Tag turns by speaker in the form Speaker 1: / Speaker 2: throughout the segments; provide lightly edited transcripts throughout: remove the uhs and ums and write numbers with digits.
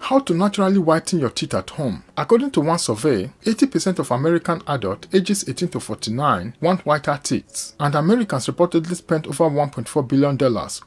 Speaker 1: How to naturally whiten your teeth at home. According to one survey, 80% of American adults ages 18 to 49 want whiter teeth, and Americans reportedly spent over $1.4 billion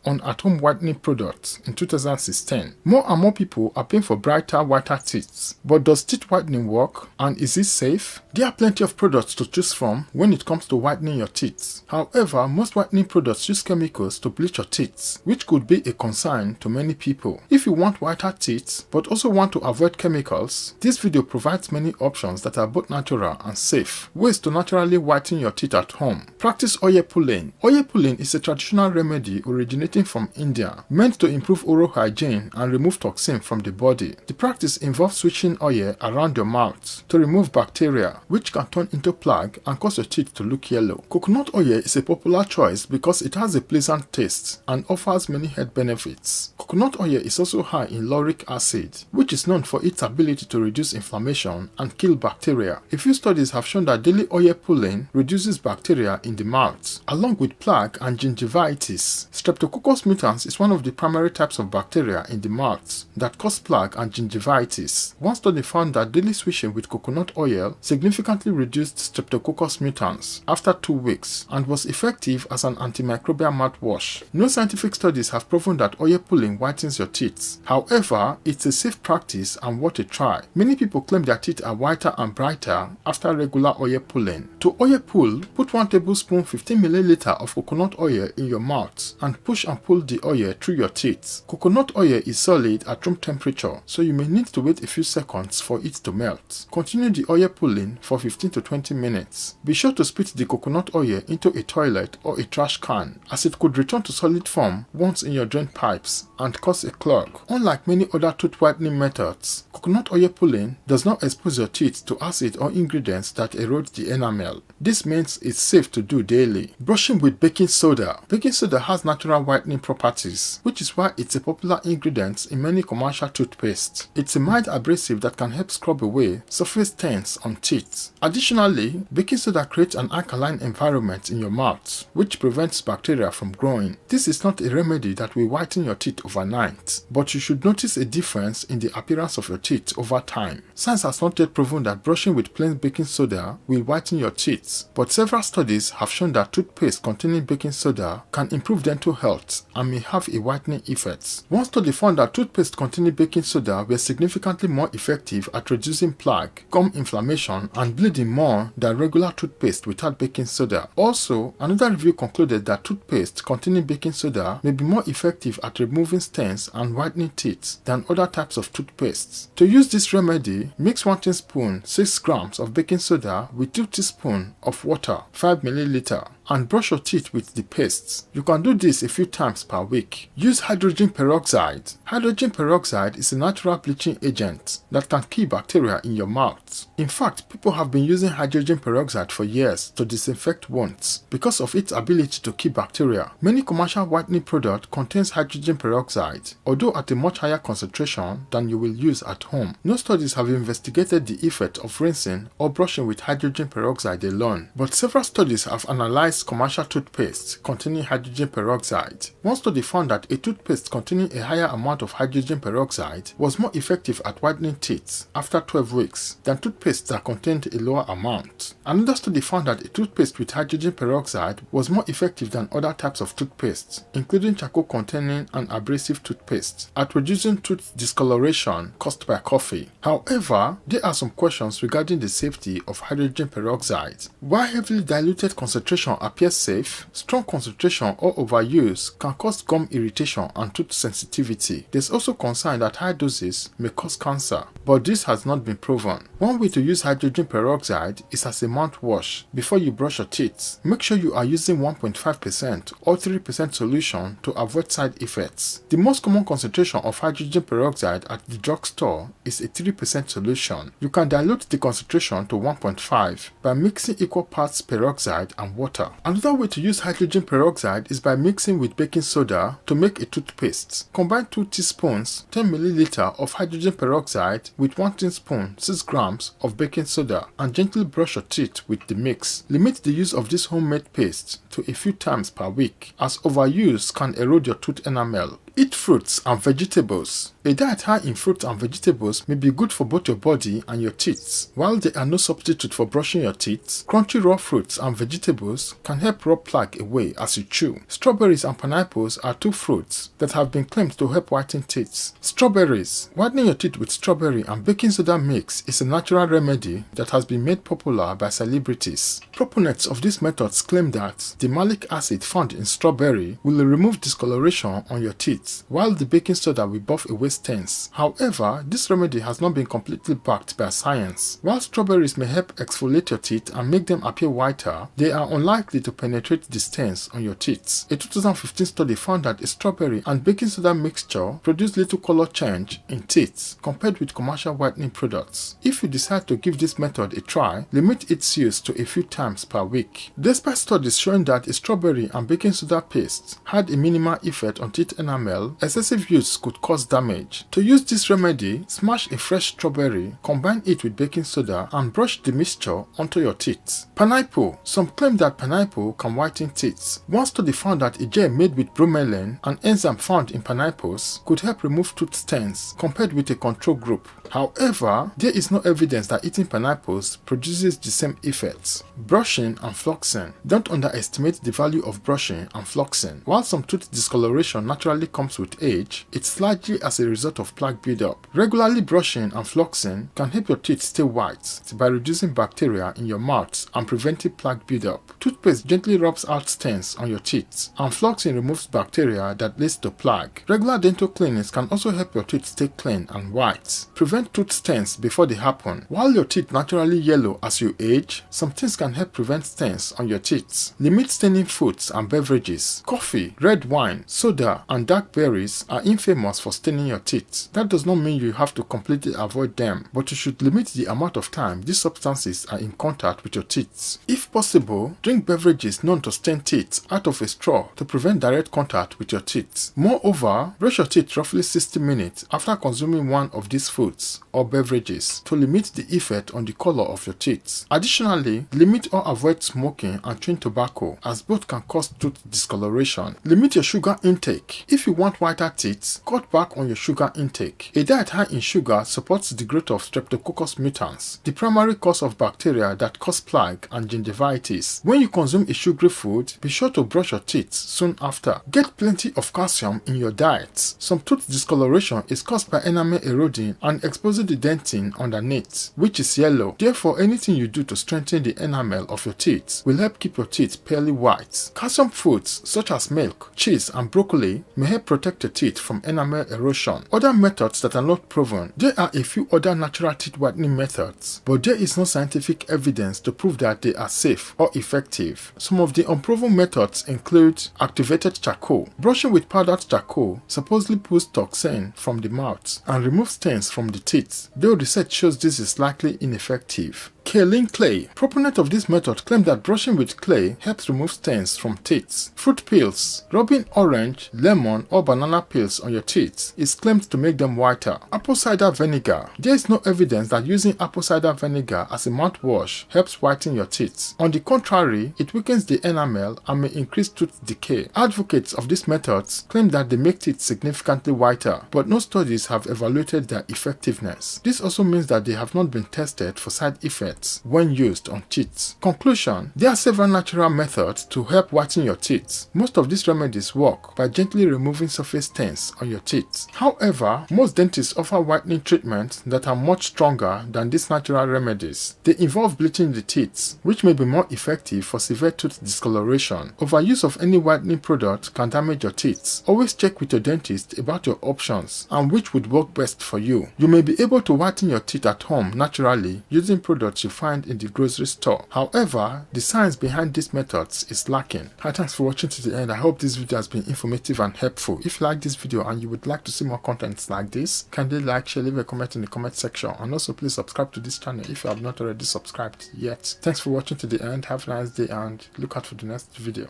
Speaker 1: on at-home whitening products in 2016. More and more people are paying for brighter, whiter teeth. But does teeth whitening work, and is it safe? There are plenty of products to choose from when it comes to whitening your teeth. However, most whitening products use chemicals to bleach your teeth, which could be a concern to many people. If you want whiter teeth but also want to avoid chemicals, this video provides many options that are both natural and safe. Ways to naturally whiten your teeth at home. Practice oil pulling. Oil pulling is a traditional remedy originating from India, meant to improve oral hygiene and remove toxin from the body. The practice involves switching oil around your mouth to remove bacteria, which can turn into plaque and cause your teeth to look yellow. Coconut oil is a popular choice because it has a pleasant taste and offers many health benefits. Coconut oil is also high in lauric acid, which is known for its ability to reduce inflammation and kill bacteria. A few studies have shown that daily oil pulling reduces bacteria in the mouth, along with plaque and gingivitis. Streptococcus mutans is one of the primary types of bacteria in the mouth that cause plaque and gingivitis. One study found that daily swishing with coconut oil significantly reduced Streptococcus mutans after 2 weeks and was effective as an antimicrobial mouthwash. No scientific studies have proven that oil pulling whitens your teeth. However, it's a safe practice and worth a try. Many people claim their teeth are whiter and brighter after regular oil pulling. To oil pull, put 1 tablespoon 15 ml of coconut oil in your mouth and push and pull the oil through your teeth. Coconut oil is solid at room temperature, so you may need to wait a few seconds for it to melt. Continue the oil pulling for 15 to 20 minutes. Be sure to spit the coconut oil into a toilet or a trash can, as it could return to solid form once in your drain pipes and cause a clog. Unlike many other tooth whitening methods, coconut oil pulling does not expose your teeth to acid or ingredients that erode the enamel. This means it's safe to do daily. Brushing with baking soda. Baking soda has natural whitening properties, which is why it's a popular ingredient in many commercial toothpaste. It's a mild abrasive that can help scrub away surface stains on teeth. Additionally, baking soda creates an alkaline environment in your mouth, which prevents bacteria from growing. This is not a remedy that will whiten your teeth overnight, but you should notice a difference in the appearance of your teeth over time. Science has not yet proven that brushing with plain baking soda will whiten your teeth, but several studies have shown that toothpaste containing baking soda can improve dental health and may have a whitening effect. One study found that toothpaste containing baking soda were significantly more effective at reducing plaque, gum inflammation, and bleeding more than regular toothpaste without baking soda. Also, another review concluded that toothpaste containing baking soda may be more effective at removing stains and whitening teeth than other types of toothpaste. To use this remedy, mix 1 teaspoon 6 grams of baking soda with 2 teaspoons of water 5 ml and brush your teeth with the paste. You can do this a few times per week. Use hydrogen peroxide. Hydrogen peroxide is a natural bleaching agent that can kill bacteria in your mouth. In fact, people have been using hydrogen peroxide for years to disinfect wounds because of its ability to kill bacteria. Many commercial whitening products contain hydrogen peroxide, although at a much higher concentration than you will use at home. No studies have investigated the effect of rinsing or brushing with hydrogen peroxide alone, but several studies have analyzed commercial toothpaste containing hydrogen peroxide. One study found that a toothpaste containing a higher amount of hydrogen peroxide was more effective at whitening teeth after 12 weeks than toothpaste that contained a lower amount. Another study found that a toothpaste with hydrogen peroxide was more effective than other types of toothpaste, including charcoal containing and abrasive toothpaste, at reducing tooth discoloration caused by coffee. However, there are some questions regarding the safety of hydrogen peroxide. While heavily diluted concentration appears safe, strong concentration or overuse can cause gum irritation and tooth sensitivity. There's also concern that high doses may cause cancer, but this has not been proven. One way to use hydrogen peroxide is as a mouthwash before you brush your teeth. Make sure you are using 1.5% or 3% solution to avoid side effects. The most common concentration of hydrogen peroxide at the drugstore is a 3% solution. You can dilute the concentration to 1.5 by mixing equal parts peroxide and water. Another way to use hydrogen peroxide is by mixing with baking soda to make a toothpaste. Combine 2 teaspoons 10 ml of hydrogen peroxide with 1 teaspoon 6 grams of baking soda and gently brush your teeth with the mix. Limit the use of this homemade paste to a few times per week, as overuse can erode your tooth enamel. Eat fruits and vegetables. A diet high in fruits and vegetables may be good for both your body and your teeth. While they are no substitute for brushing your teeth, crunchy raw fruits and vegetables can help rub plaque away as you chew. Strawberries and pineapples are two fruits that have been claimed to help whiten teeth. Strawberries. Whitening your teeth with strawberry and baking soda mix is a natural remedy that has been made popular by celebrities. Proponents of these methods claim that the malic acid found in strawberry will remove discoloration on your teeth, while the baking soda will buff away stains. However, this remedy has not been completely backed by science. While strawberries may help exfoliate your teeth and make them appear whiter, they are unlikely to penetrate the stains on your teeth. A 2015 study found that a strawberry and baking soda mixture produced little color change in teeth compared with commercial whitening products. If you decide to give this method a try, limit its use to a few times per week. Despite studies showing that a strawberry and baking soda paste had a minimal effect on teeth enamel, excessive use could cause damage. To use this remedy, smash a fresh strawberry, combine it with baking soda, and brush the mixture onto your teeth. Pineapple. Some claim that pineapple can whiten teeth. One study found that a gel made with bromelain, an enzyme found in pineapples, could help remove tooth stains compared with a control group. However, there is no evidence that eating pineapples produces the same effects. Brushing and flossing. Don't underestimate the value of brushing and flossing. While some tooth discoloration naturally comes with age, it's largely as a result of plaque buildup. Regularly brushing and flossing can help your teeth stay white by reducing bacteria in your mouth and preventing plaque buildup. Toothpaste gently rubs out stains on your teeth, and flossing removes bacteria that leads to plaque. Regular dental cleanings can also help your teeth stay clean and white. Prevent tooth stains before they happen. While your teeth naturally yellow as you age, some things can help prevent stains on your teeth. Limit staining foods and beverages. Coffee, red wine, soda, and dark berries are infamous for staining your teeth. That does not mean you have to completely avoid them, but you should limit the amount of time these substances are in contact with your teeth. If possible, drink beverages known to stain teeth out of a straw to prevent direct contact with your teeth. Moreover, brush your teeth roughly 60 minutes after consuming one of these foods or beverages to limit the effect on the color of your teeth. Additionally, limit or avoid smoking and chewing tobacco, as both can cause tooth discoloration. Limit your sugar intake. If you want whiter teeth, cut back on your sugar intake. A diet high in sugar supports the growth of Streptococcus mutans, the primary cause of bacteria that cause plaque and gingivitis. When you consume a sugary food, be sure to brush your teeth soon after. Get plenty of calcium in your diet. Some tooth discoloration is caused by enamel eroding and exposing the dentin underneath, which is yellow. Therefore, anything you do to strengthen the enamel of your teeth will help keep your teeth pearly white. Calcium foods such as milk, cheese, and broccoli may help protect your teeth from enamel erosion. Other methods that are not proven. There are a few other natural teeth whitening methods, but there is no scientific evidence to prove that they are safe or effective. Some of the unproven methods include activated charcoal. Brushing with powdered charcoal supposedly pulls toxin from the mouth and removes stains from the teeth, though research shows this is likely ineffective. Kaolin clay. Proponents of this method claim that brushing with clay helps remove stains from teeth. Fruit peels. Rubbing orange, lemon, or banana peels on your teeth is claimed to make them whiter. Apple cider vinegar. There is no evidence that using apple cider vinegar as a mouthwash helps whiten your teeth. On the contrary, it weakens the enamel and may increase tooth decay. Advocates of these methods claim that they make teeth significantly whiter, but no studies have evaluated their effectiveness. This also means that they have not been tested for side effects when used on teeth. Conclusion: there are several natural methods to help whiten your teeth. Most of these remedies work by gently removing surface stains on your teeth. However, most dentists offer whitening treatments that are much stronger than these natural remedies. They involve bleaching the teeth, which may be more effective for severe tooth discoloration. Overuse of any whitening product can damage your teeth. Always check with your dentist about your options and which would work best for you. You may be able to whiten your teeth at home naturally using products you find in the grocery store. However, the science behind these methods is lacking. Thanks for watching to the end. I hope this video has been informative and helpful. If you like this video and you would like to see more contents like this, kindly like, share, leave a comment in the comment section, and also please subscribe to this channel if you have not already subscribed yet. Thanks for watching to the end. Have a nice day and look out for the next video.